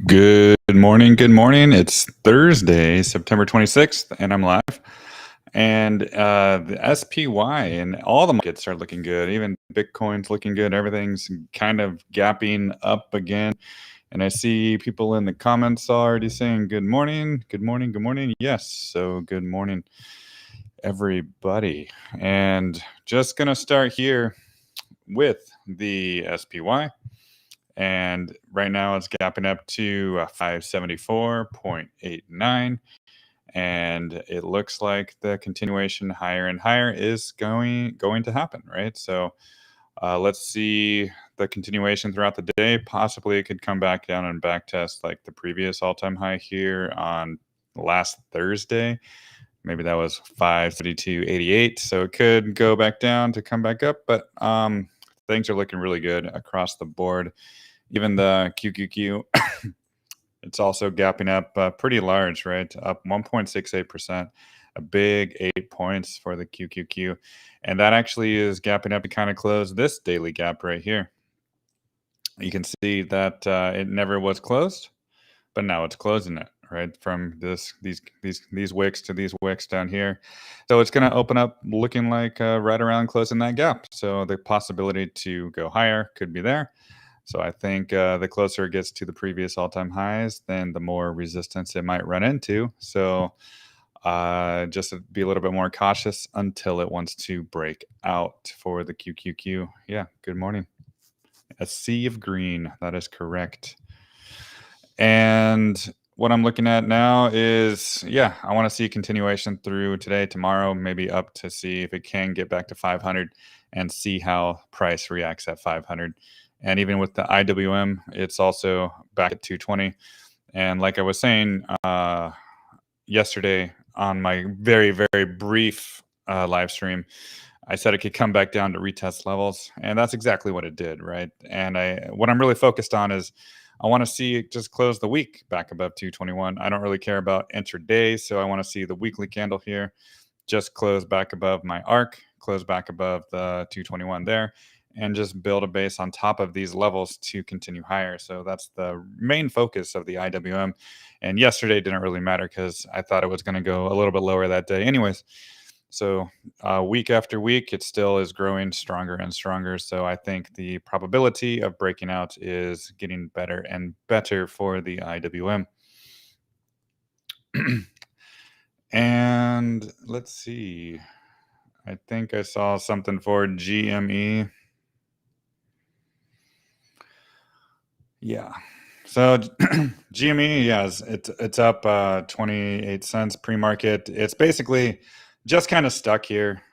Good morning. Good morning. It's Thursday, September 26th, and I'm live. And the SPY and all the markets are looking good. Even Bitcoin's looking good. Everything's kind of gapping up again. And I see people in the comments already saying good morning, good morning, good morning. Yes. So good morning, everybody. And just going to start here with the SPY. And right now it's gapping up to 574.89. And it looks like the continuation higher and higher is going to happen, right? So let's see the continuation throughout the day. Possibly it could come back down and back test like the previous all-time high here on last Thursday. Maybe that was 572.88. So it could go back down to come back up, but things are looking really good across the board. Even the QQQ, it's also gapping up pretty large, right? Up 1.68%, a big 8 points for the QQQ. And that actually is gapping up to kind of close this daily gap right here. You can see that it never was closed, but now it's closing it, right? From these wicks to these wicks down here. So it's going to open up looking like right around closing that gap. So the possibility to go higher could be there. So I think the closer it gets to the previous all-time highs, then the more resistance it might run into. So just to be a little bit more cautious until it wants to break out for the QQQ. Yeah, good morning. A sea of green. That is correct. And what I'm looking at now is, yeah, I want to see a continuation through today, tomorrow, maybe up to see if it can get back to 500 and see how price reacts at 500. And even with the IWM, it's also back at 220. And like I was saying yesterday on my very, very brief live stream, I said it could come back down to retest levels. And that's exactly what it did, right? And what I'm really focused on is I want to see it just close the week back above 221. I don't really care about intraday, so I want to see the weekly candle here just close back above my arc, close back above the 221 there, and just build a base on top of these levels to continue higher. So that's the main focus of the IWM. And yesterday didn't really matter because I thought it was going to go a little bit lower that day anyways. So week after week, it still is growing stronger and stronger. So I think the probability of breaking out is getting better and better for the IWM. And let's see. I think I saw something for GME. Yeah. So GME, yes, it's up 28 cents pre-market. It's basically just kind of stuck here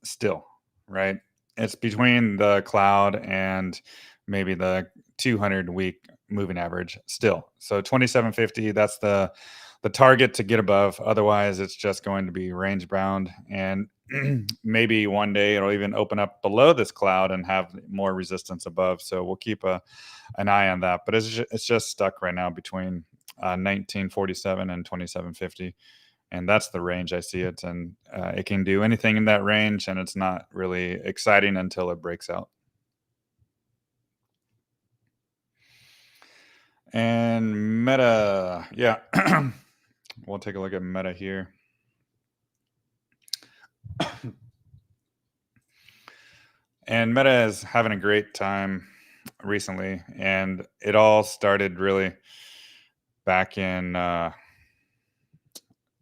still, right? It's between the cloud and maybe the 200-week moving average still. So 2750, that's the target to get above. Otherwise, it's just going to be range bound, and maybe one day it'll even open up below this cloud and have more resistance above. So we'll keep an eye on that. But it's just stuck right now between 1947 and 2750. And that's the range I see it. And it can do anything in that range, and it's not really exciting until it breaks out. And Meta, yeah. We'll take a look at Meta here. And Meta is having a great time recently. And it all started really back in, yeah,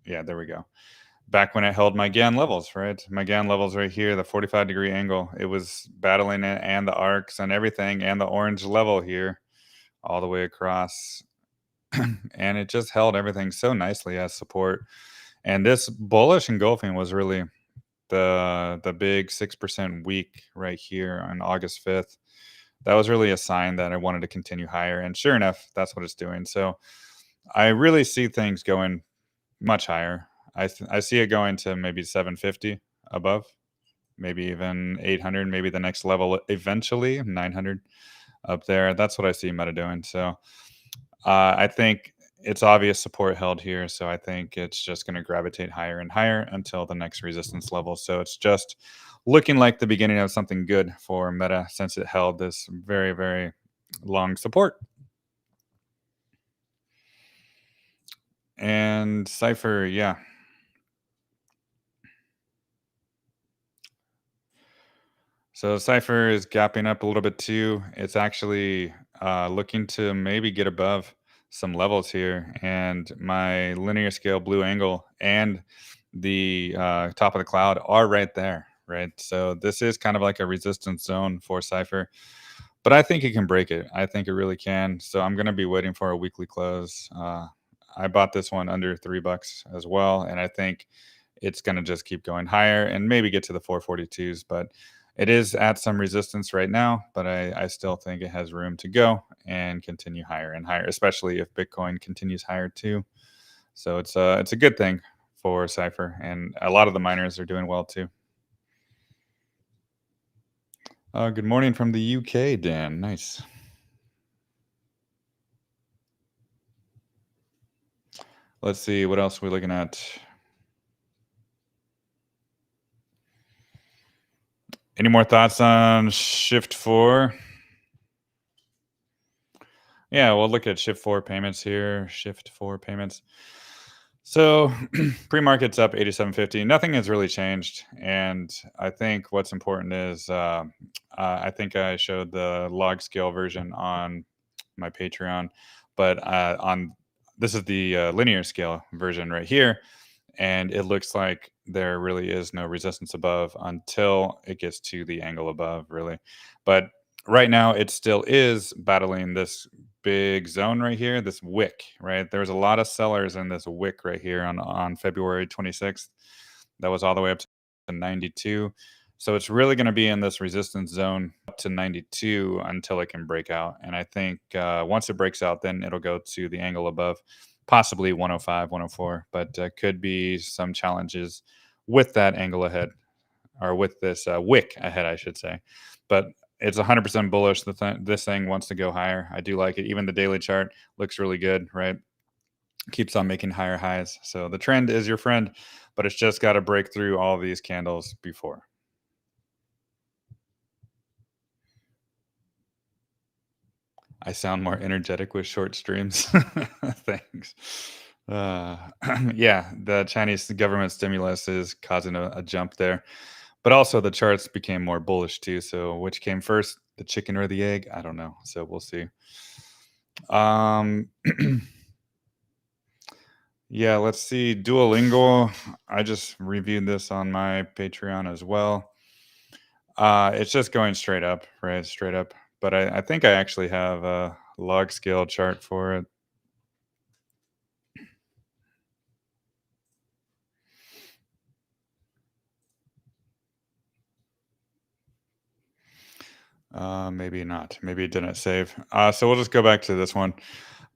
there we go. Back when it held my GAN levels, right? My GAN levels right here, the 45-degree angle. It was battling it and the arcs and everything and the orange level here all the way across. And it just held everything so nicely as support. And this bullish engulfing was really the big 6% week right here on August 5th. That was really a sign that I wanted to continue higher. And sure enough, that's what it's doing. So I really see things going much higher. I see it going to maybe 750 above, maybe even 800, maybe the next level eventually 900 up there. That's what I see Meta doing. So I think it's obvious support held here. So I think it's just going to gravitate higher and higher until the next resistance level. So it's just looking like the beginning of something good for Meta since it held this very, very long support. And CIFR, yeah. So CIFR is gapping up a little bit too. It's actually looking to maybe get above some levels here. And my linear scale blue angle and the top of the cloud are right there, right? So this is kind of like a resistance zone for CIFR, but I think it can break it. I think it really can. So I'm going to be waiting for a weekly close. I bought this one under $3 as well, and I think it's going to just keep going higher and maybe get to the 442s. But it is at some resistance right now, but I still think it has room to go and continue higher and higher, especially if Bitcoin continues higher too. So it's a good thing for CIFR, and a lot of the miners are doing well too. Good morning from the UK, Dan. Nice. Let's see what else we're looking at. Any more thoughts on Shift 4? Yeah, we'll look at Shift 4 payments here. Shift 4 payments. So pre-market's up 87.50. Nothing has really changed, and I think what's important is I think I showed the log scale version on my Patreon, but on this is the linear scale version right here, and it looks like there really is no resistance above until it gets to the angle above, really. But right now, it still is battling this big zone right here, this wick, right? There's a lot of sellers in this wick right here on February 26th. That was all the way up to 92. So it's really going to be in this resistance zone up to 92 until it can break out. And I think once it breaks out, then it'll go to the angle above, possibly 105, 104. But could be some challenges with that angle ahead, or with this wick ahead, I should say. But it's 100% bullish. This thing wants to go higher. I do like it. Even the daily chart looks really good, right? Keeps on making higher highs. So the trend is your friend, but it's just got to break through all these candles before. I sound more energetic with short streams. Thanks. Uh, yeah, the Chinese government stimulus is causing a jump there, but also the charts became more bullish too. So which came first, the chicken or the egg? I don't know. So we'll see. Um, yeah, let's see. Duolingo. I just reviewed this on my Patreon as well. It's just going straight up, right? Straight up. But I think I actually have a log scale chart for it. Maybe not. Maybe it didn't save. So we'll just go back to this one.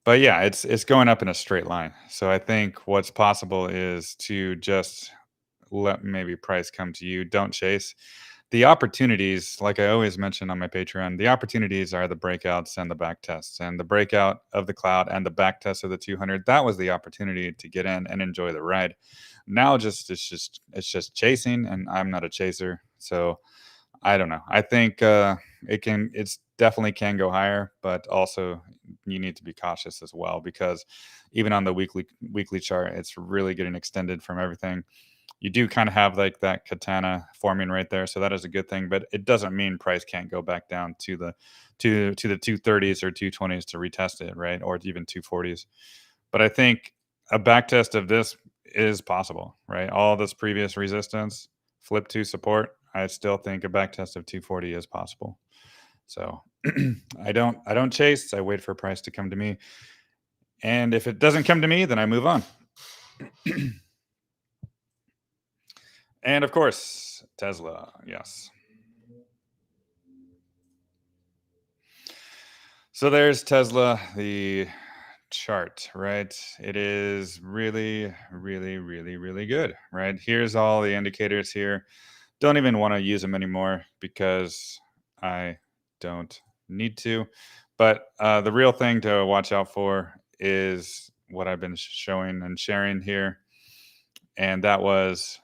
But yeah, it's going up in a straight line. So I think what's possible is to just let maybe price come to you. Don't chase. The opportunities, like I always mention on my Patreon, the opportunities are the breakouts and the back tests. And the breakout of the cloud and the back test of the 200, that was the opportunity to get in and enjoy the ride. Now it's just chasing, and I'm not a chaser. So I don't know. I think it's definitely can go higher, but also you need to be cautious as well, because even on the weekly chart, it's really getting extended from everything. You do kind of have like that katana forming right there, so that is a good thing. But it doesn't mean price can't go back down to the 230s or 220s to retest it, right? Or even 240s. But I think a back test of this is possible, right? All this previous resistance, flip to support. I still think a back test of 240 is possible. So I don't chase. I wait for price to come to me. And if it doesn't come to me, then I move on. And of course, Tesla. Yes. So there's Tesla, the chart, right? It is really, really, really, really good, right? Here's all the indicators here. Don't even want to use them anymore because I don't need to. But the real thing to watch out for is what I've been showing and sharing here. And that was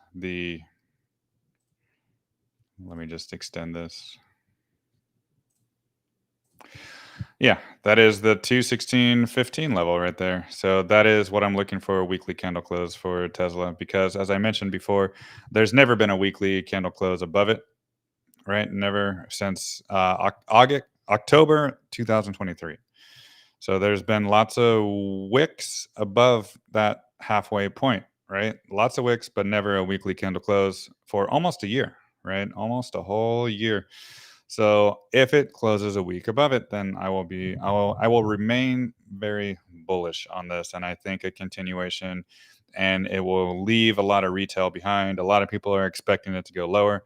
let me just extend this. Yeah, that is the 216.15 level right there. So that is what I'm looking for a weekly candle close for Tesla because as I mentioned before, there's never been a weekly candle close above it, right? Never since August, October 2023. So there's been lots of wicks above that halfway point, right? Lots of wicks, but never a weekly candle close for almost a year, right? Almost a whole year. So if it closes a week above it, then I will remain very bullish on this, and I think a continuation, and it will leave a lot of retail behind. A lot of people are expecting it to go lower,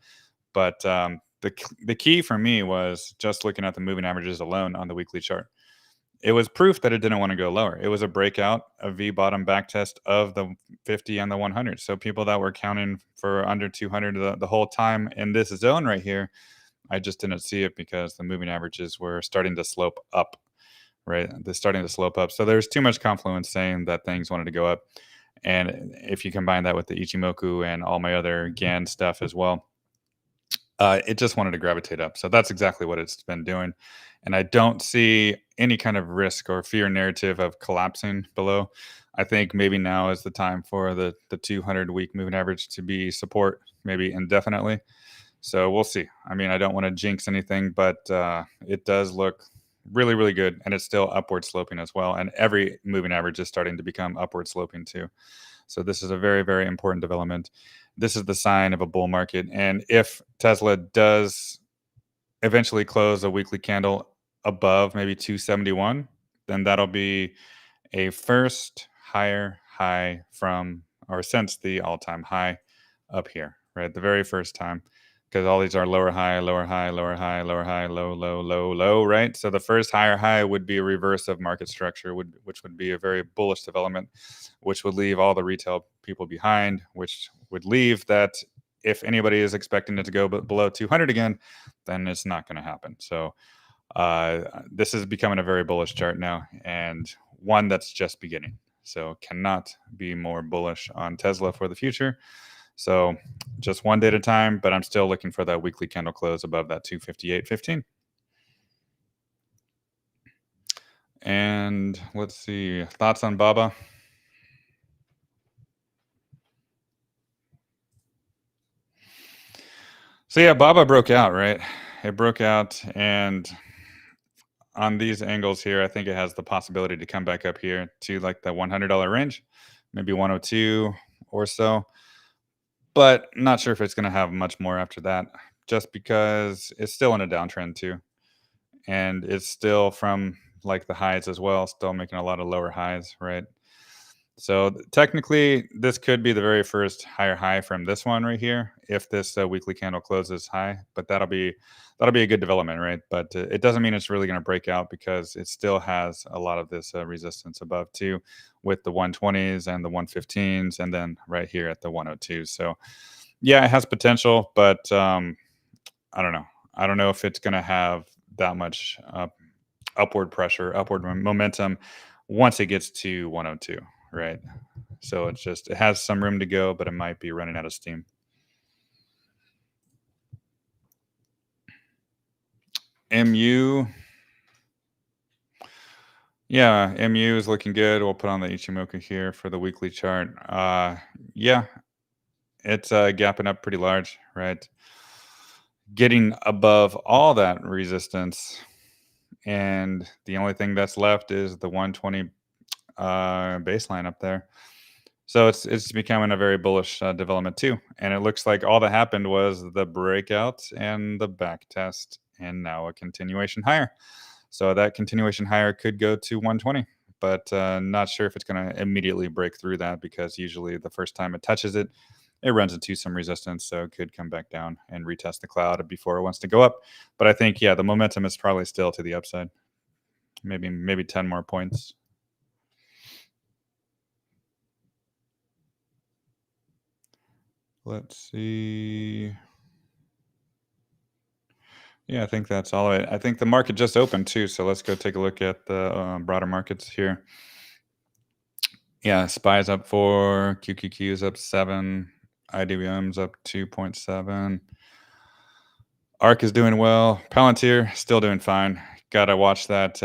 but the key for me was just looking at the moving averages alone on the weekly chart. It was proof that it didn't want to go lower. It was a breakout, a V bottom back test of the 50 and the 100. So people that were counting for under 200 the whole time in this zone right here, I just didn't see it because the moving averages were starting to slope up, right? They're starting to slope up. So there's too much confluence saying that things wanted to go up. And if you combine that with the Ichimoku and all my other GAN stuff as well, it just wanted to gravitate up. So that's exactly what it's been doing. And I don't see any kind of risk or fear narrative of collapsing below. I think maybe now is the time for the 200 week moving average to be support, maybe indefinitely. So we'll see. I mean, I don't want to jinx anything, but it does look really, really good. And it's still upward sloping as well. And every moving average is starting to become upward sloping too. So this is a very, very important development. This is the sign of a bull market. And if Tesla does eventually close a weekly candle above maybe 271, then that'll be a first higher high from or since the all-time high up here, right? The very first time, because all these are lower high, lower high, lower high, lower high, low, low, low, low, right? So the first higher high would be a reverse of market structure, which would be a very bullish development, which would leave all the retail people behind, which would leave that if anybody is expecting it to go below 200 again, then it's not going to happen. So this is becoming a very bullish chart now, and one that's just beginning. So cannot be more bullish on Tesla for the future. So just one day at a time, but I'm still looking for that weekly candle close above that 258.15. And let's see, thoughts on Baba? So yeah, Baba broke out, right? It broke out, and on these angles here, I think it has the possibility to come back up here to like the $100 range, maybe 102 or so. But not sure if it's going to have much more after that, just because it's still in a downtrend too. And it's still from like the highs as well, still making a lot of lower highs, right? So technically, this could be the very first higher high from this one right here, if this weekly candle closes high. But that'll be a good development, right? But it doesn't mean it's really going to break out because it still has a lot of this resistance above too, with the 120s and the 115s, and then right here at the 102s. So yeah, it has potential, but I don't know. I don't know if it's going to have that much upward pressure, upward momentum once it gets to 102, right? So it has some room to go, but it might be running out of steam. MU, yeah, MU is looking good. We'll put on the Ichimoku here for the weekly chart. Yeah, it's gapping up pretty large, right? Getting above all that resistance, and the only thing that's left is the 120 baseline up there. So it's becoming a very bullish development too. And it looks like all that happened was the breakout and the back test, and now a continuation higher. So that continuation higher could go to 120, but not sure if it's going to immediately break through that because usually the first time it touches it, it runs into some resistance. So it could come back down and retest the cloud before it wants to go up. But I think, yeah, the momentum is probably still to the upside. Maybe 10 more points. Let's see. Yeah, I think that's all of it. I think the market just opened too, so let's go take a look at the broader markets here. Yeah, SPY's up 4, QQQ is up 7, IWM's up 2.7. ARK is doing well. Palantir still doing fine. Gotta watch that.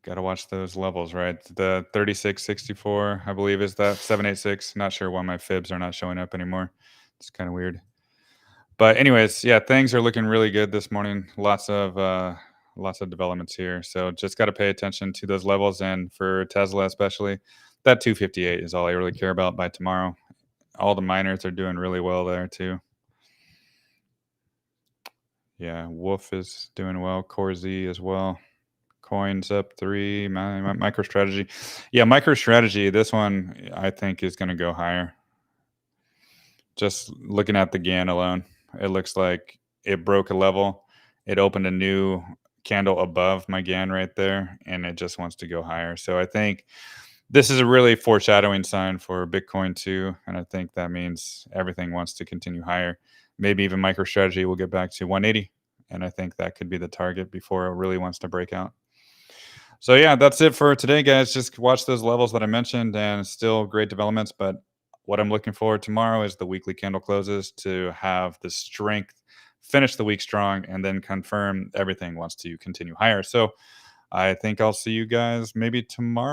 Gotta watch those levels, right? The 3664, I believe, is that 786. Not sure why my fibs are not showing up anymore. It's kind of weird. But anyways, yeah, things are looking really good this morning. Lots of developments here. So just got to pay attention to those levels, and for Tesla especially, that 258 is all I really care about by tomorrow. All the miners are doing really well there too. Yeah, Wolf is doing well. Core Z as well. Coins up 3. MicroStrategy. Yeah, MicroStrategy. This one I think is going to go higher. Just looking at the GAN alone, it looks like it broke a level. It opened a new candle above my GAN right there, and it just wants to go higher. So I think this is a really foreshadowing sign for Bitcoin too, and I think that means everything wants to continue higher. Maybe even MicroStrategy will get back to 180, and I think that could be the target before it really wants to break out. So yeah, that's it for today, guys. Just watch those levels that I mentioned, and still great developments. But what I'm looking forward tomorrow is the weekly candle closes to have the strength, finish the week strong, and then confirm everything wants to continue higher. So I think I'll see you guys maybe tomorrow.